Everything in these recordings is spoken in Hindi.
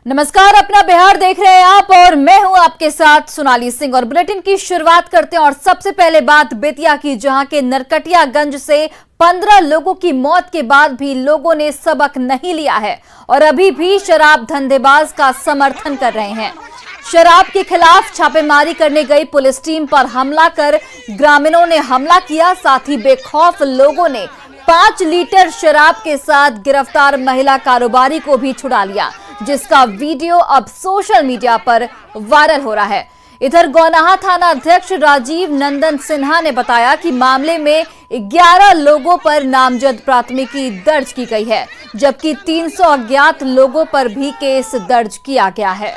नमस्कार, अपना बिहार देख रहे हैं आप और मैं हूं आपके साथ सोनाली सिंह। और बुलेटिन की शुरुआत करते हैं और सबसे पहले बात बेतिया की, जहां के नरकटियागंज से 15 लोगों की मौत के बाद भी लोगों ने सबक नहीं लिया है और अभी भी शराब धंधेबाज का समर्थन कर रहे हैं। शराब के खिलाफ छापेमारी करने गई पुलिस टीम पर हमला कर ग्रामीणों ने हमला किया। साथ ही बेखौफ लोगों ने 5 लीटर शराब के साथ गिरफ्तार महिला कारोबारी को भी छुड़ा लिया, जिसका वीडियो अब सोशल मीडिया पर वायरल हो रहा है। इधर गौनाहा थाना अध्यक्ष राजीव नंदन सिन्हा ने बताया कि मामले में 11 लोगों पर नामजद प्राथमिकी दर्ज की गई है, जबकि 300 अज्ञात लोगों पर भी केस दर्ज किया गया है।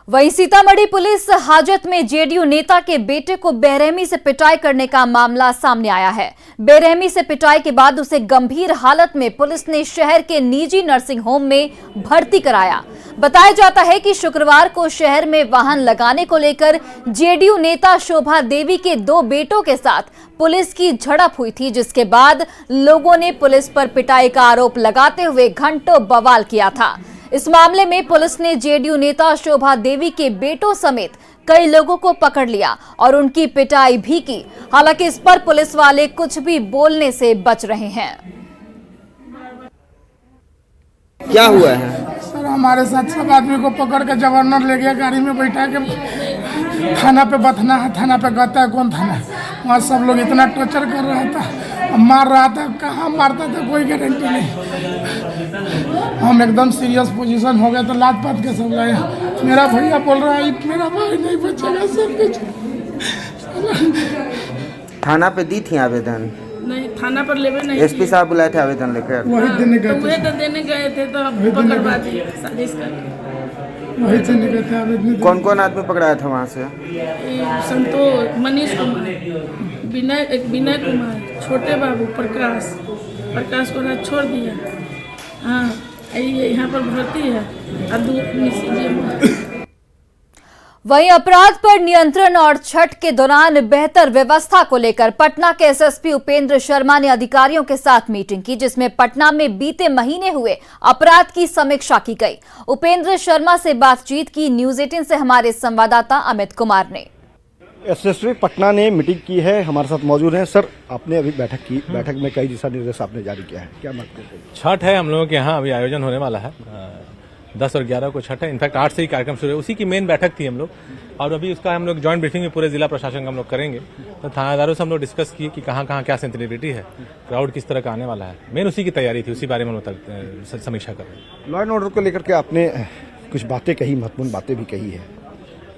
वहीं सीतामढ़ी पुलिस हाजत में जेडीयू नेता के बेटे को बेरहमी से पिटाई करने का मामला सामने आया है। बेरहमी से पिटाई के बाद उसे गंभीर हालत में पुलिस ने शहर के निजी नर्सिंग होम में भर्ती कराया। बताया जाता है कि शुक्रवार को शहर में वाहन लगाने को लेकर जेडीयू नेता शोभा देवी के 2 बेटों के साथ पुलिस की झड़प हुई थी, जिसके बाद लोगों ने पुलिस पर पिटाई का आरोप लगाते हुए घंटों बवाल किया था। इस मामले में पुलिस ने जेडीयू नेता शोभा देवी के बेटों समेत कई लोगों को पकड़ लिया और उनकी पिटाई भी की। हालांकि इस पर पुलिस वाले कुछ भी बोलने से बच रहे हैं। क्या हुआ है सर? हमारे साथ सब आदमी को पकड़ के गवर्नर ले गया, गाड़ी में बैठा के थाना पे बथना है, थाना पे कहता है कौन थाना। वहाँ सब लोग इतना टॉर्चर कर रहा था, मार रहा था, कहाँ मारता था कोई गारंटी नहीं। हम एकदम सीरियस पोजीशन हो गया तो लात पात के सब लाए। मेरा भैया बोल रहा है मेरा भाई नहीं बचेगा, सब कुछ। थाना पे दी थी आवेदन? नहीं, थाना पर लेवे नहीं। एसपी साहब बुलाए थे आवेदन लेकर? वही देने गए थे, तो देने गए थे तो पकड़वा दिए साजिश करके। वही देने गए थे आवेदन। कौन कौन आदमी पकड़ाया था वहाँ से? संतोष, मनीष कुमार, विनय कुमार, छोटे बाबू, प्रकाश को रात छोड़ दिया। हाँ, यहाँ पर भर्ती है। वहीं अपराध पर नियंत्रण और छठ के दौरान बेहतर व्यवस्था को लेकर पटना के एसएसपी उपेंद्र शर्मा ने अधिकारियों के साथ मीटिंग की, जिसमें पटना में बीते महीने हुए अपराध की समीक्षा की गई। उपेंद्र शर्मा से बातचीत की न्यूज 18 से हमारे संवाददाता अमित कुमार ने। एसएसपी पटना ने मीटिंग की है, हमारे साथ मौजूद हैं। सर, आपने अभी बैठक की, बैठक में कई दिशा निर्देश आपने जारी किया है, क्या मतलब है? छठ है हम लोगों के यहाँ, अभी आयोजन होने वाला है। 10 और 11 को छठ है। इनफैक्ट 8 से ही कार्यक्रम शुरू है। उसी की मेन बैठक थी हम लोग, और अभी उसका हम लोग जॉइंट ब्रीफिंग में पूरे जिला प्रशासन का हम लोग करेंगे। तो थानादारों से हम लोग डिस्कस किए कि कहाँ कहाँ क्या सेंसिटिविटी है, क्राउड किस तरह का आने वाला है। मेन उसी की तैयारी थी, उसी बारे में हम लोग समीक्षा कर रहे हैं। लॉ एंड ऑर्डर को लेकर के आपने कुछ बातें कही, महत्वपूर्ण बातें भी कही है।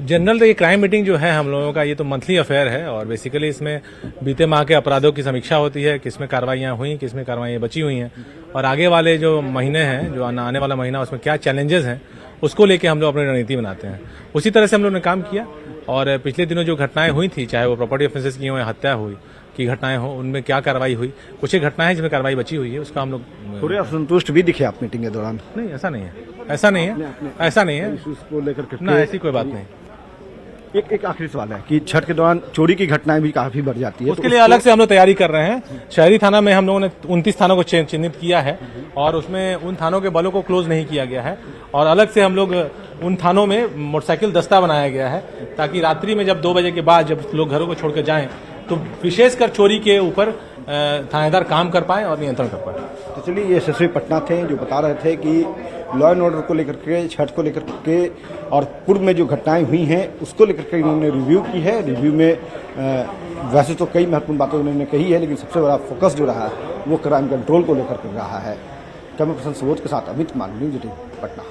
जनरल तो ये क्राइम मीटिंग जो है हम लोगों का, ये तो मंथली अफेयर है और बेसिकली इसमें बीते माह के अपराधों की समीक्षा होती है, किसमें कार्रवाइयाँ हुई, किसमें कार्रवाइयाँ बची हुई हैं, और आगे वाले जो महीने हैं, जो आने वाला महीना, उसमें क्या चैलेंजेस हैं, उसको लेके हम लोग अपनी रणनीति बनाते हैं। उसी तरह से हम लोग ने काम किया। और पिछले दिनों जो घटनाएं हुई थी, चाहे वो प्रॉपर्टी ऑफेंसेस की हो या हत्या हुई की घटनाएं हो, उनमें क्या कार्रवाई हुई, कुछ एक घटनाएं जिसमें कार्रवाई बची हुई है, उसका हम लोग थोड़े असंतुष्ट भी दिखे आप मीटिंग के दौरान? नहीं, ऐसा नहीं है, ऐसा नहीं है, ऐसा नहीं है, उसको लेकर के ना, ऐसी कोई बात नहीं। एक आखिरी सवाल है कि छठ के दौरान चोरी की घटनाएं भी काफी बढ़ जाती है, उसके लिए अलग से हम लोग तैयारी कर रहे हैं। शहरी थाना में हम लोगों ने 29 थानों को चिन्हित किया है और उसमें उन थानों के बलों को क्लोज नहीं किया गया है, और अलग से हम लोग उन थानों में मोटरसाइकिल दस्ता बनाया गया है, ताकि रात्रि में जब 2 बजे के बाद जब लोग घरों को छोड़ कर जाएं तो विशेषकर चोरी के ऊपर थानेदार काम कर पाए और नियंत्रण कर पाए। तो चलिए, ये एसएसपी पटना थे जो बता रहे थे कि लॉ एंड ऑर्डर को लेकर के, छठ को लेकर के और पूर्व में जो घटनाएं हुई हैं उसको लेकर के इन्होंने रिव्यू की है। रिव्यू में वैसे तो कई महत्वपूर्ण बातें उन्होंने कही है, लेकिन सबसे बड़ा फोकस जो रहा है वो क्राइम कंट्रोल को लेकर के रहा है। कैमरा पर्सन सुबोध के साथ अमित कुमार, न्यूज 18 पटना।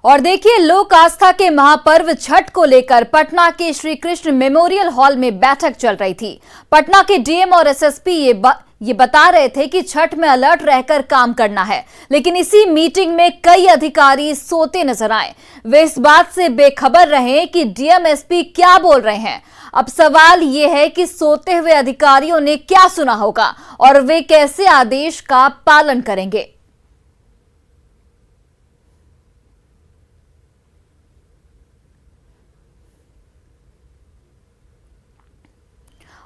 और देखिए, लोक आस्था के महापर्व छठ को लेकर पटना के श्री कृष्ण मेमोरियल हॉल में बैठक चल रही थी। पटना के डीएम और एसएसपी ये बता रहे थे कि छठ में अलर्ट रहकर काम करना है, लेकिन इसी मीटिंग में कई अधिकारी सोते नजर आए। वे इस बात से बेखबर रहे कि डीएम एसपी क्या बोल रहे हैं। अब सवाल ये है कि सोते हुए अधिकारियों ने क्या सुना होगा और वे कैसे आदेश का पालन करेंगे।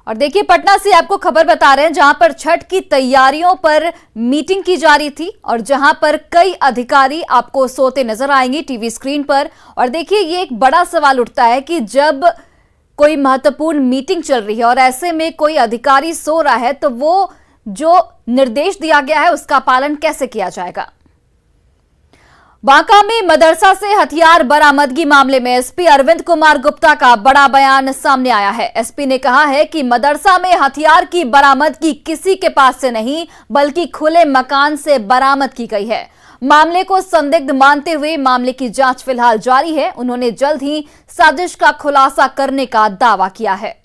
और देखिए पटना से आपको खबर बता रहे हैं जहां पर छठ की तैयारियों पर मीटिंग की जा रही थी और जहां पर कई अधिकारी आपको सोते नजर आएंगे टीवी स्क्रीन पर। और देखिए ये एक बड़ा सवाल उठता है कि जब कोई महत्वपूर्ण मीटिंग चल रही है और ऐसे में कोई अधिकारी सो रहा है तो वो जो निर्देश दिया गया है उसका पालन कैसे किया जाएगा। बांका में मदरसा से हथियार बरामदगी मामले में एसपी अरविंद कुमार गुप्ता का बड़ा बयान सामने आया है। एसपी ने कहा है कि मदरसा में हथियार की बरामदगी किसी के पास से नहीं बल्कि खुले मकान से बरामद की गई है। मामले को संदिग्ध मानते हुए मामले की जांच फिलहाल जारी है। उन्होंने जल्द ही साजिश का खुलासा करने का दावा किया है।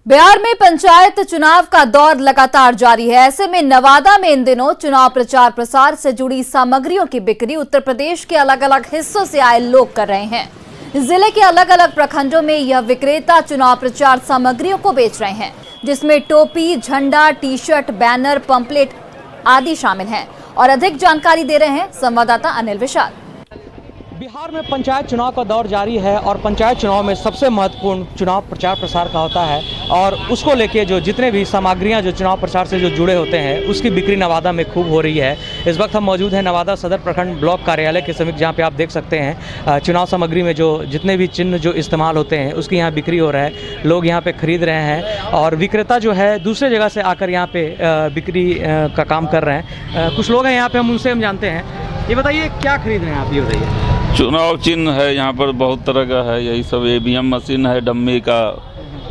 बिहार में पंचायत चुनाव का दौर लगातार जारी है। ऐसे में नवादा में इन दिनों चुनाव प्रचार प्रसार से जुड़ी सामग्रियों की बिक्री उत्तर प्रदेश के अलग अलग हिस्सों से आए लोग कर रहे हैं। जिले के अलग अलग प्रखंडों में यह विक्रेता चुनाव प्रचार सामग्रियों को बेच रहे हैं, जिसमें टोपी, झंडा, टी शर्ट, बैनर, पंपलेट आदि शामिल हैं। और अधिक जानकारी दे रहे हैं संवाददाता अनिल विशाल। बिहार में पंचायत चुनाव का दौर जारी है और पंचायत चुनाव में सबसे महत्वपूर्ण चुनाव प्रचार प्रसार का होता है और उसको लेके जो जितने भी सामग्रियां जो चुनाव प्रचार से जो जुड़े होते हैं उसकी बिक्री नवादा में खूब हो रही है। इस वक्त हम मौजूद हैं नवादा सदर प्रखंड ब्लॉक कार्यालय के समीप, जहां पे आप देख सकते हैं चुनाव सामग्री में जो जितने भी चिन्ह जो इस्तेमाल होते हैं उसकी यहाँ बिक्री हो रहा है। लोग यहाँ पे खरीद रहे हैं और विक्रेता जो है दूसरे जगह से आकर यहाँ पे बिक्री का काम कर रहे हैं। कुछ लोग हैं यहाँ पे, उनसे हम जानते हैं। ये बताइए क्या खरीद रहे हैं आप, ये बताइए। चुनाव चिन्ह है यहाँ पर, बहुत तरह का है, यही सब ईवीएम मशीन है, डम्मी का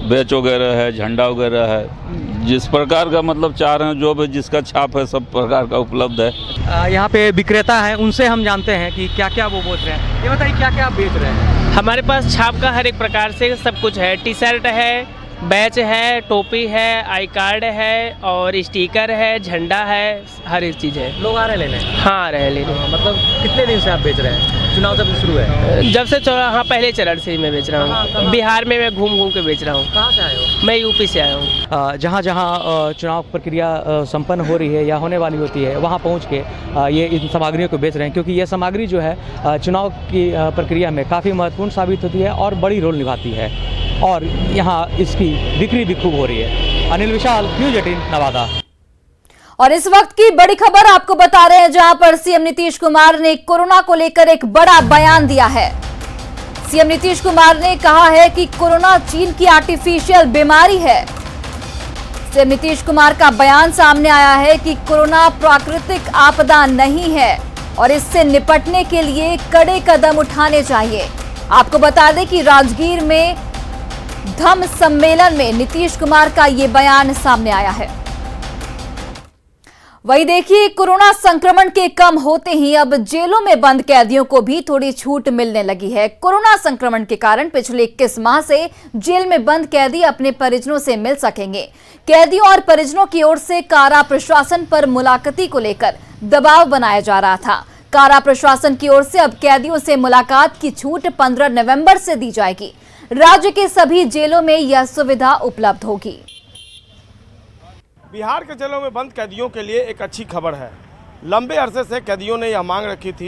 बैच वगैरह है, झंडा वगैरह है। जिस प्रकार का मतलब चाह रहे हैं, जो भी जिसका छाप है सब प्रकार का उपलब्ध है। यहाँ पे विक्रेता हैं, उनसे हम जानते हैं कि क्या क्या वो बेच रहे हैं। ये बताइए क्या क्या आप बेच रहे हैं। हमारे पास छाप का हर एक प्रकार से सब कुछ है। टी शर्ट है, बैच है, टोपी है, आई कार्ड है और स्टिकर है, झंडा है, हर एक चीज़ है। लोग आ रहे लेने? हाँ आ रहे हैं लेने। मतलब कितने दिन से आप बेच रहे हैं? चुनाव जब शुरू है? जब से हाँ पहले चरण से ही मैं बेच रहा हूँ। बिहार में मैं घूम घूम के बेच रहा हूँ। कहाँ से आए हो? मैं यूपी से आया हूँ। जहाँ जहाँ चुनाव प्रक्रिया संपन्न हो रही है या होने वाली होती है वहाँ पहुँच के ये इन सामग्रियों को बेच रहे हैं, क्योंकि ये सामग्री जो है चुनाव की प्रक्रिया में काफ़ी महत्वपूर्ण साबित होती है और बड़ी रोल निभाती है और यहाँ इसकी बिक्री भी खूब हो रही है। अनिल विशाल, न्यूज़ 18 नवादा। और इस वक्त की बड़ी खबर आपको बता रहे हैं जहां पर सीएम नीतीश कुमार ने कोरोना को लेकर एक बड़ा बयान दिया है। सीएम नीतीश कुमार ने कहा है कि कोरोना चीन की आर्टिफिशियल बीमारी है। सीएम नीतीश कुमार का बयान सामने आया है कि कोरोना प्राकृतिक आपदा नहीं है और इससे निपटने के लिए कड़े कदम उठाने चाहिए। आपको बता दें कि राजगीर में धम्म सम्मेलन में नीतीश कुमार का ये बयान सामने आया है। वहीं देखिए कोरोना संक्रमण के कम होते ही अब जेलों में बंद कैदियों को भी थोड़ी छूट मिलने लगी है। कोरोना संक्रमण के कारण पिछले 21 माह से जेल में बंद कैदी अपने परिजनों से मिल सकेंगे। कैदियों और परिजनों की ओर से कारा प्रशासन पर मुलाकाती को लेकर दबाव बनाया जा रहा था। कारा प्रशासन की ओर से अब कैदियों से मुलाकात की छूट 15 नवंबर से दी जाएगी। राज्य के सभी जेलों में यह सुविधा उपलब्ध होगी। बिहार के जेलों में बंद कैदियों के लिए एक अच्छी खबर है। लंबे अरसे से कैदियों ने यह मांग रखी थी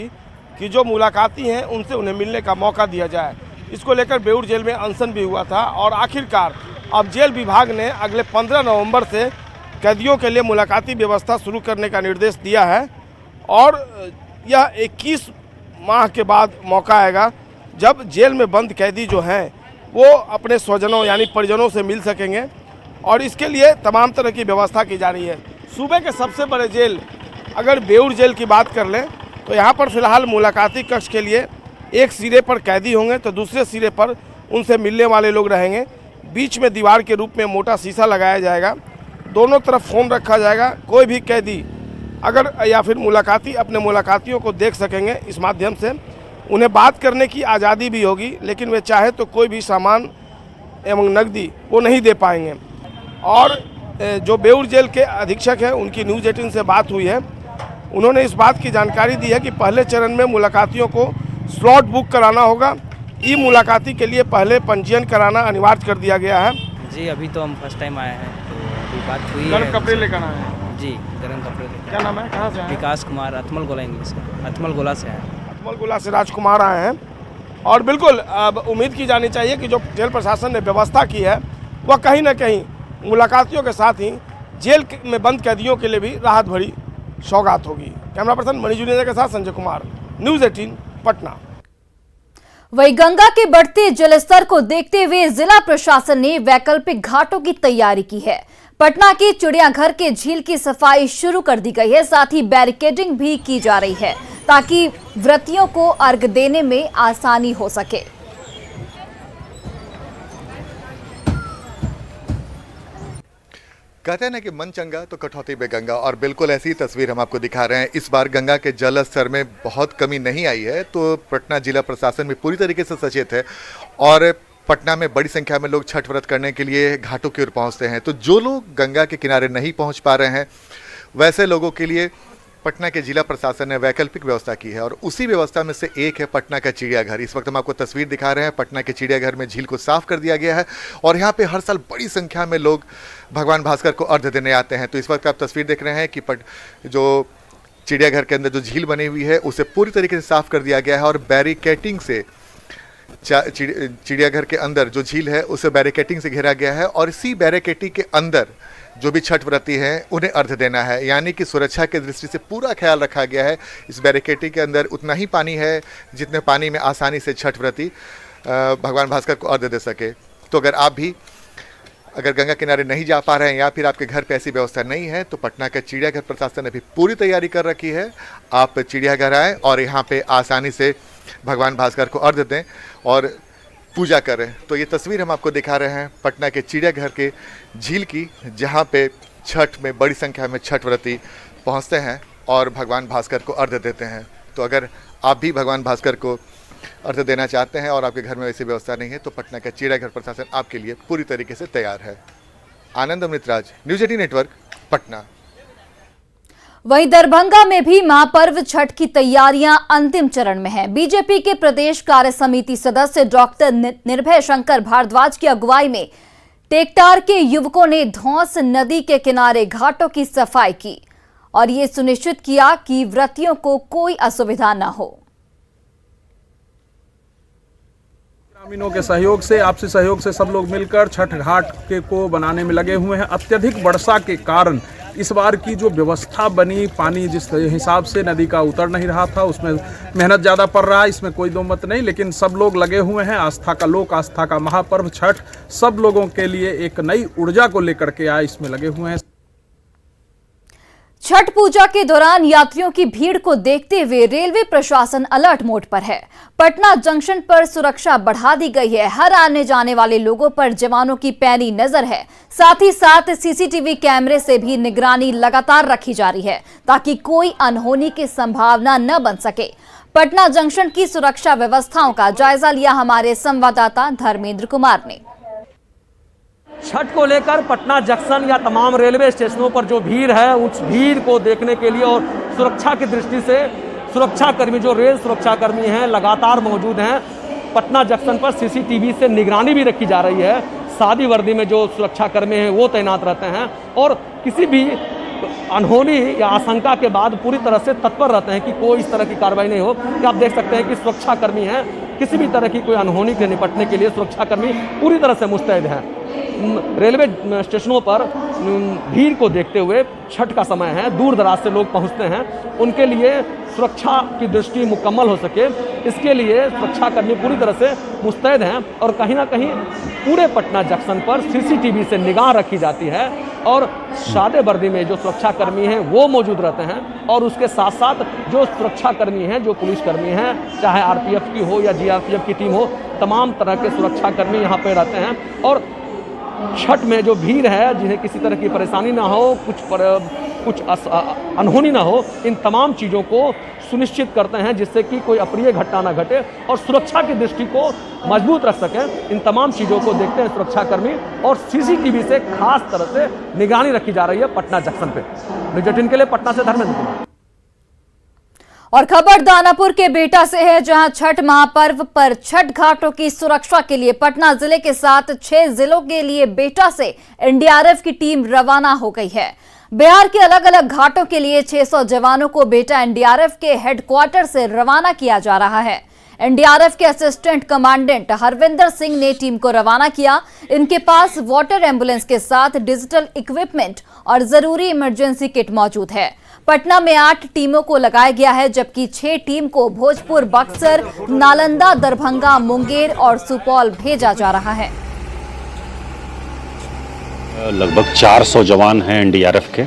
कि जो मुलाकाती हैं उनसे उन्हें मिलने का मौका दिया जाए। इसको लेकर बेउर जेल में अनशन भी हुआ था और आखिरकार अब जेल विभाग ने अगले 15 नवंबर से कैदियों के लिए मुलाकाती व्यवस्था शुरू करने का निर्देश दिया है और यह 21 माह के बाद मौका आएगा जब जेल में बंद कैदी जो हैं वो अपने स्वजनों यानी परिजनों से मिल सकेंगे और इसके लिए तमाम तरह की व्यवस्था की जा रही है। सूबे के सबसे बड़े जेल अगर बेउर जेल की बात कर लें तो यहाँ पर फिलहाल मुलाकाती कक्ष के लिए एक सिरे पर कैदी होंगे तो दूसरे सिरे पर उनसे मिलने वाले लोग रहेंगे। बीच में दीवार के रूप में मोटा शीशा लगाया जाएगा, दोनों तरफ फ़ोन रखा जाएगा। कोई भी कैदी अगर या फिर मुलाकाती अपने मुलाकातियों को देख सकेंगे। इस माध्यम से उन्हें बात करने की आज़ादी भी होगी, लेकिन वे चाहे तो कोई भी सामान एवं नकदी वो नहीं दे पाएंगे। और जो बेउर जेल के अधीक्षक हैं उनकी न्यूज़ 18 से बात हुई है। उन्होंने इस बात की जानकारी दी है कि पहले चरण में मुलाकातियों को स्लॉट बुक कराना होगा। ई मुलाकाती के लिए पहले पंजीयन कराना अनिवार्य कर दिया गया है। जी अभी तो हम फर्स्ट टाइम आए हैं तो अभी बात हुई है। गर्म कपड़े लेकर आए हैं? जी गर्म कपड़े लेकर। क्या नाम है, कहाँ से आए हैं? विकास कुमार, अथमल गोला इंग्लिश का, अथमल गोला से आए हैं। अथमल गोला से राजकुमार आए हैं और बिल्कुल अब उम्मीद की जानी चाहिए कि जो जेल प्रशासन ने व्यवस्था की है वह कहीं ना कहीं मुलाकातियों के साथ ही जेल में बंद कैदियों के लिए भी राहत भरी सौगात होगी। कैमरा पर्सन मणि जुनेजा के साथ संजय कुमार, न्यूज़ 18 पटना। वहीं गंगा के बढ़ते जलस्तर को देखते हुए जिला प्रशासन ने वैकल्पिक घाटों की तैयारी की है। पटना के चिड़ियाघर के झील की सफाई शुरू कर दी गई है, साथ ही बैरिकेडिंग भी की जा रही है ताकि व्रतियों को अर्घ देने में आसानी हो सके। कहते हैं ना कि मन चंगा तो कटौती में गंगा, और बिल्कुल ऐसी तस्वीर हम आपको दिखा रहे हैं। इस बार गंगा के जल स्तर में बहुत कमी नहीं आई है, तो पटना जिला प्रशासन भी पूरी तरीके से सचेत है और पटना में बड़ी संख्या में लोग छठ व्रत करने के लिए घाटों की ओर पहुंचते हैं। तो जो लोग गंगा के किनारे नहीं पहुंच पा रहे हैं वैसे लोगों के लिए पटना के जिला प्रशासन ने वैकल्पिक व्यवस्था की है, और उसी व्यवस्था में से एक है पटना का चिड़ियाघर। इस वक्त हम आपको तस्वीर दिखा रहे हैं। पटना के चिड़ियाघर में झील को साफ कर दिया गया है और यहाँ पे हर साल बड़ी संख्या में लोग भगवान भास्कर को अर्घ्य देने आते हैं। तो इस वक्त आप तस्वीर देख रहे हैं कि जो चिड़ियाघर के अंदर जो झील बनी हुई है उसे पूरी तरीके से साफ कर दिया गया है और बैरिकेटिंग से चिड़ियाघर के अंदर जो झील है उसे बैरिकेटिंग से घेरा गया है, और इसी बैरिकेटिंग के अंदर जो भी छठ व्रती हैं उन्हें अर्घ्य देना है। यानी कि सुरक्षा की दृष्टि से पूरा ख्याल रखा गया है। इस बैरिकेटिंग के अंदर उतना ही पानी है जितने पानी में आसानी से छठ व्रती भगवान भास्कर को अर्घ्य दे सके। तो अगर गंगा किनारे नहीं जा पा रहे हैं या फिर आपके घर पे ऐसी व्यवस्था नहीं है तो पटना का चिड़ियाघर प्रशासन ने भी पूरी तैयारी कर रखी है। आप चिड़ियाघर आएँ और यहाँ पे आसानी से भगवान भास्कर को अर्घ्य दें और पूजा करें। तो ये तस्वीर हम आपको दिखा रहे हैं पटना के चिड़ियाघर के झील की, जहाँ पे छठ में बड़ी संख्या में छठ व्रती पहुँचते हैं और भगवान भास्कर को अर्घ्य देते हैं। तो अगर आप भी भगवान भास्कर को अर्घ्य देना चाहते हैं और आपके घर में ऐसी व्यवस्था नहीं है तो पटना का चिड़ियाघर प्रशासन आपके लिए पूरी तरीके से तैयार है। आनंद अमृतराज, न्यूज़ 18 नेटवर्क, पटना। वहीं दरभंगा में भी महापर्व छठ की तैयारियां अंतिम चरण में हैं। बीजेपी के प्रदेश कार्य समिति सदस्य डॉक्टर निर्भय शंकर भारद्वाज की अगुवाई में टेकटार के युवकों ने धौंस नदी के किनारे घाटों की सफाई की और ये सुनिश्चित किया कि व्रतियों को कोई असुविधा न हो। ग्रामीणों के सहयोग से, आपसी सहयोग से सब लोग मिलकर छठ घाट को बनाने में लगे हुए हैं। अत्यधिक वर्षा के कारण इस बार की जो व्यवस्था बनी, पानी जिस हिसाब से नदी का उतर नहीं रहा था उसमें मेहनत ज़्यादा पड़ रहा है, इसमें कोई दो मत नहीं, लेकिन सब लोग लगे हुए हैं। आस्था का लोक आस्था का महापर्व छठ सब लोगों के लिए एक नई ऊर्जा को लेकर के आए, इसमें लगे हुए हैं। छठ पूजा के दौरान यात्रियों की भीड़ को देखते हुए रेलवे प्रशासन अलर्ट मोड पर है। पटना जंक्शन पर सुरक्षा बढ़ा दी गई है। हर आने जाने वाले लोगों पर जवानों की पैनी नजर है। साथ ही साथ सीसीटीवी कैमरे से भी निगरानी लगातार रखी जा रही है ताकि कोई अनहोनी की संभावना न बन सके। पटना जंक्शन की सुरक्षा व्यवस्थाओं का जायजा लिया हमारे संवाददाता धर्मेंद्र कुमार ने। छठ को लेकर पटना जंक्शन या तमाम रेलवे स्टेशनों पर जो भीड़ है उस भीड़ को देखने के लिए और सुरक्षा की दृष्टि से सुरक्षाकर्मी जो रेल सुरक्षाकर्मी हैं लगातार मौजूद हैं। पटना जंक्शन पर सीसीटीवी से निगरानी भी रखी जा रही है। सादी वर्दी में जो सुरक्षाकर्मी हैं वो तैनात रहते हैं और किसी भी अनहोनी या आशंका के बाद पूरी तरह से तत्पर रहते हैं कि कोई इस तरह की कार्रवाई नहीं हो। कि आप देख सकते हैं कि सुरक्षाकर्मी हैं, किसी भी तरह की कोई अनहोनी से निपटने के लिए सुरक्षाकर्मी पूरी तरह से मुस्तैद हैं। रेलवे स्टेशनों पर भीड़ को देखते हुए छठ का समय है, दूर दराज से लोग पहुंचते हैं, उनके लिए सुरक्षा की दृष्टि मुकम्मल हो सके इसके लिए सुरक्षाकर्मी पूरी तरह से मुस्तैद हैं और कहीं ना कहीं पूरे पटना जंक्शन पर सीसीटीवी से निगाह रखी जाती है और सादे वर्दी में जो सुरक्षाकर्मी हैं वो मौजूद रहते हैं और उसके साथ साथ जो सुरक्षाकर्मी हैं, जो पुलिसकर्मी हैं, चाहे आरपीएफ की हो या जीआरपीएफ की टीम हो, तमाम तरह के सुरक्षाकर्मी यहाँ पे रहते हैं और छठ में जो भीड़ है जिन्हें किसी तरह की परेशानी ना हो, कुछ अनहोनी ना हो, इन तमाम चीज़ों को सुनिश्चित करते हैं जिससे कि कोई अप्रिय घटना ना घटे और सुरक्षा की दृष्टि को मजबूत रख सकें। इन तमाम चीज़ों को देखते हैं सुरक्षाकर्मी और सीसीटीवी से खास तरह से निगरानी रखी जा रही है पटना जंक्शन पे। न्यूज़ 18 के लिए पटना से धर्मेंद्र कुमार। और खबर दानापुर के बेटा से है जहां छठ महापर्व पर छठ घाटों की सुरक्षा के लिए पटना जिले के साथ 6 जिलों के लिए बेटा से एनडीआरएफ की टीम रवाना हो गई है। बिहार के अलग अलग घाटों के लिए 600 जवानों को बेटा एनडीआरएफ के हेडक्वार्टर से रवाना किया जा रहा है। एनडीआरएफ के असिस्टेंट कमांडेंट हरविंदर सिंह ने टीम को रवाना किया। इनके पास वाटर एम्बुलेंस के साथ डिजिटल इक्विपमेंट और जरूरी इमरजेंसी किट मौजूद है। पटना में 8 टीमों को लगाया गया है, जबकि 6 टीम को भोजपुर, बक्सर, नालंदा, दरभंगा, मुंगेर और सुपौल भेजा जा रहा है। लगभग 400 जवान हैं एनडीआरएफ के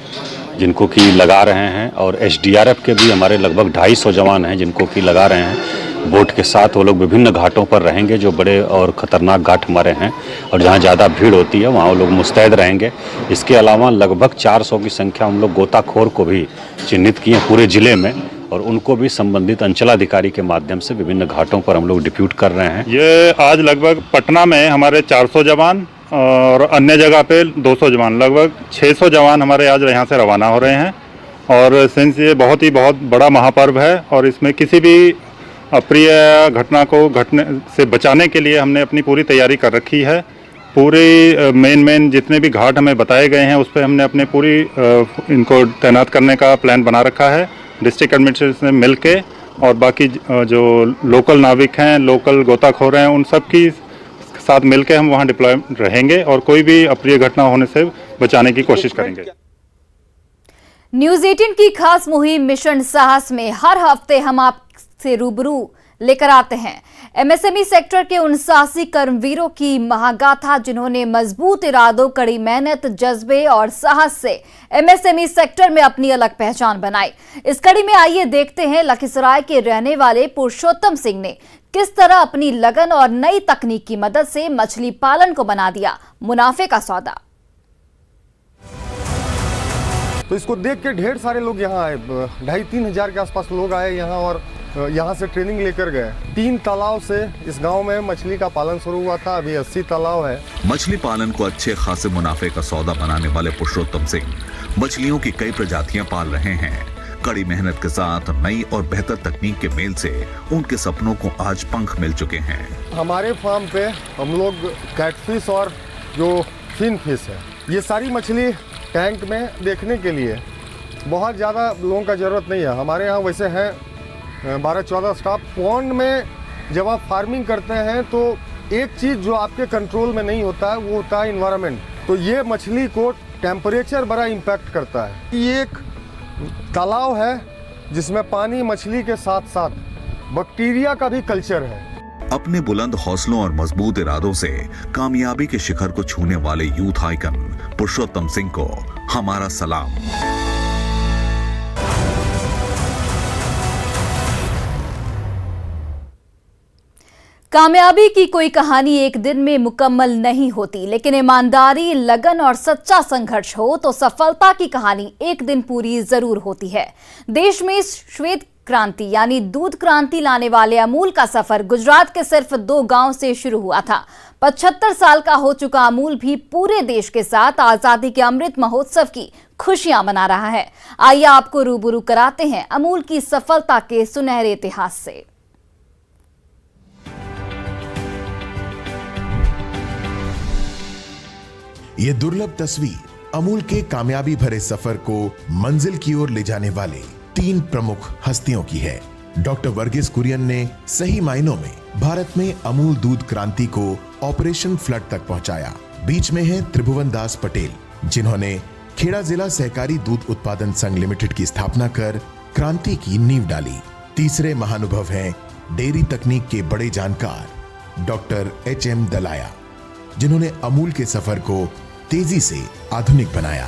जिनको कि लगा रहे हैं, और एसडीआरएफ के भी हमारे लगभग 250 जवान हैं जिनको कि लगा रहे हैं। बोट के साथ वो लोग विभिन्न घाटों पर रहेंगे जो बड़े और ख़तरनाक घाट हमारे हैं, और जहाँ ज़्यादा भीड़ होती है वहाँ वो लोग मुस्तैद रहेंगे। इसके अलावा लगभग 400 की संख्या हम लोग गोताखोर को भी चिन्हित किए हैं पूरे ज़िले में, और उनको भी संबंधित अंचलाधिकारी के माध्यम से विभिन्न घाटों पर हम लोग डिप्यूट कर रहे हैं। ये आज लगभग पटना में हमारे 400 जवान और अन्य जगह पे 200 जवान, लगभग 600 जवान हमारे आज यहाँ से रवाना हो रहे हैं। और सिंस ये बहुत बड़ा महापर्व है और इसमें किसी भी अप्रिय घटना को घटने से बचाने के लिए हमने अपनी पूरी तैयारी कर रखी है। पूरी मेन जितने भी घाट हमें बताए गए हैं उस पर हमने अपने पूरी इनको तैनात करने का प्लान बना रखा है डिस्ट्रिक्ट एडमिनिस्ट्रेशन से मिल के, और बाकी जो लोकल नाविक हैं, लोकल गोताखोर हैं, उन सब की साथ मिलकर हम वहां डिप्लॉय रहेंगे और कोई भी अप्रिय घटना होने से बचाने की कोशिश करेंगे। न्यूज 18 की खास मुहिम मिशन साहस में हर हफ्ते हम आपसे रूबरू लेकर आते हैं एमएसएमई सेक्टर के उन साहसी कर्मवीरों की महागाथा जिन्होंने मजबूत इरादों, कड़ी मेहनत, जज्बे और साहस से एमएसएमई सेक्टर में अपनी अलग पहचान बनाई। इस कड़ी में आइए देखते हैं लखीसराय के रहने वाले पुरुषोत्तम सिंह ने किस तरह अपनी लगन और नई तकनीक की मदद से मछली पालन को बना दिया मुनाफे का सौदा। तो इसको देख के ढेर सारे लोग यहाँ आए, 2,500-3 हजार के आसपास लोग आए यहाँ और यहाँ से ट्रेनिंग लेकर गए। 3 तालाब से इस गांव में मछली का पालन शुरू हुआ था, अभी 80 तालाब है। मछली पालन को अच्छे खासे मुनाफे का सौदा बनाने वाले पुरुषोत्तम सिंह मछलियों की कई प्रजातियां पाल रहे हैं। कड़ी मेहनत के साथ नई और बेहतर तकनीक के मेल से उनके सपनों को आज पंख मिल चुके हैं। हमारे फार्म पे हम लोग कैटफिश और जो फिन फिश है, ये सारी मछली टैंक में देखने के लिए बहुत ज़्यादा लोगों का ज़रूरत नहीं है। हमारे यहाँ वैसे हैं 12-14 स्टाफ। पॉन्ड में जब आप फार्मिंग करते हैं तो एक चीज़ जो आपके कंट्रोल में नहीं होता है वो होता है इन्वायरमेंट। तो ये मछली को टेम्परेचर बड़ा इम्पैक्ट करता है। ये एक तालाब है जिसमें पानी, मछली के साथ साथ बैक्टीरिया का भी कल्चर है। अपने बुलंद हौसलों और मजबूत इरादों से कामयाबी के शिखर को छूने वाले यूथ आइकन पुरुषोत्तम सिंह को हमारा सलाम। कामयाबी की कोई कहानी एक दिन में मुकम्मल नहीं होती, लेकिन ईमानदारी, लगन और सच्चा संघर्ष हो तो सफलता की कहानी एक दिन पूरी जरूर होती है। देश में श्वेत क्रांति यानी दूध क्रांति लाने वाले अमूल का सफर गुजरात के सिर्फ 2 गांव से शुरू हुआ था। 75 साल का हो चुका अमूल भी पूरे देश के साथ आजादी के अमृत महोत्सव की खुशियां मना रहा है। आइए आपको रूबरू कराते हैं अमूल की सफलता के सुनहरे इतिहास से। ये दुर्लभ तस्वीर अमूल के कामयाबी भरे सफर को मंजिल की ओर ले जाने वाले 3 प्रमुख हस्तियों की है। डॉक्टर वर्गीस कुरियन ने सही मायनों में भारत में अमूल दूध क्रांति को ऑपरेशन फ्लड तक पहुंचाया। बीच में है त्रिभुवन दास पटेल, जिन्होंने खेड़ा जिला सहकारी दूध उत्पादन संघ लिमिटेड की स्थापना कर क्रांति की नींव डाली। तीसरे महानुभव हैं डेयरी तकनीक के बड़े जानकार डॉक्टर HM दलाया, जिन्होंने अमूल के सफर को तेजी से आधुनिक बनाया।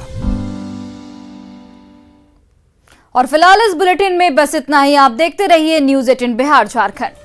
और फिलहाल इस बुलेटिन में बस इतना ही। आप देखते रहिए न्यूज 18 बिहार झारखंड।